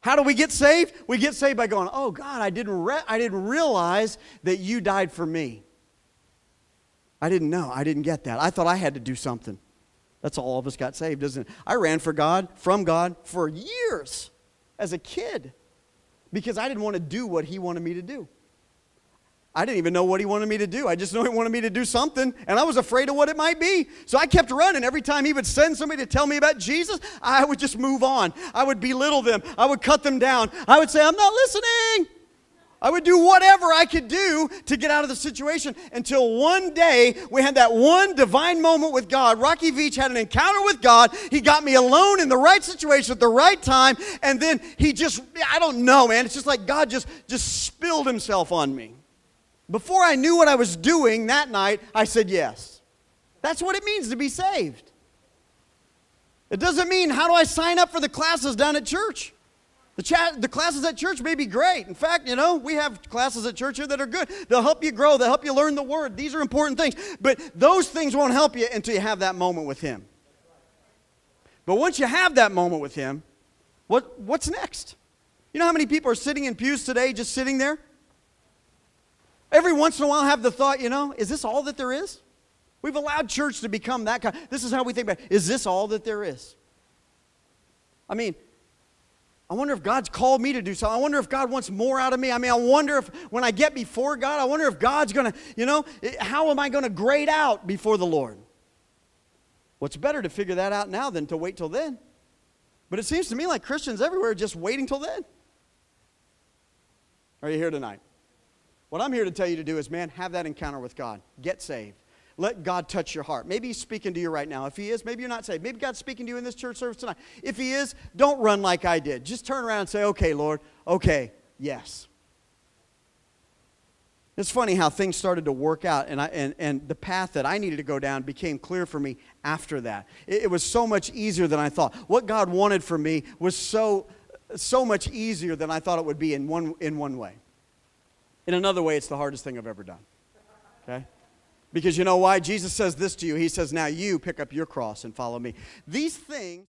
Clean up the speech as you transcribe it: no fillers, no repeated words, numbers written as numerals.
How do we get saved? We get saved by going, oh, God, I didn't realize that you died for me. I didn't know. I didn't get that. I thought I had to do something. That's how all of us got saved, isn't it? I ran from God for years as a kid because I didn't want to do what he wanted me to do. I didn't even know what he wanted me to do. I just knew he wanted me to do something, and I was afraid of what it might be. So I kept running. Every time he would send somebody to tell me about Jesus, I would just move on. I would belittle them. I would cut them down. I would say, I'm not listening. I would do whatever I could do to get out of the situation until one day we had that one divine moment with God. Rocky Beach had an encounter with God. He got me alone in the right situation at the right time, and then he just, I don't know, man. It's just like God just spilled himself on me. Before I knew what I was doing that night, I said yes. That's what it means to be saved. It doesn't mean, how do I sign up for the classes down at church? The classes at church may be great. In fact, we have classes at church here that are good. They'll help you grow. They'll help you learn the Word. These are important things. But those things won't help you until you have that moment with him. But once you have that moment with him, what's next? You know how many people are sitting in pews today, just sitting there? Every once in a while I have the thought, is this all that there is? We've allowed church to become that kind. This is how we think about it. Is this all that there is? I mean, I wonder if God's called me to do something. I wonder if God wants more out of me. I mean, I wonder if when I get before God, I wonder if God's going to, how am I going to grade out before the Lord? Well, it's better to figure that out now than to wait till then. But it seems to me like Christians everywhere are just waiting till then. Are you here tonight? What I'm here to tell you to do is, man, have that encounter with God. Get saved. Let God touch your heart. Maybe he's speaking to you right now. If he is, maybe you're not saved. Maybe God's speaking to you in this church service tonight. If he is, don't run like I did. Just turn around and say, okay, Lord, okay, yes. It's funny how things started to work out, and the path that I needed to go down became clear for me after that. It was so much easier than I thought. What God wanted for me was so much easier than I thought it would be in one way. In another way, it's the hardest thing I've ever done. Okay? Because you know why? Jesus says this to you. He says, now you pick up your cross and follow me. These things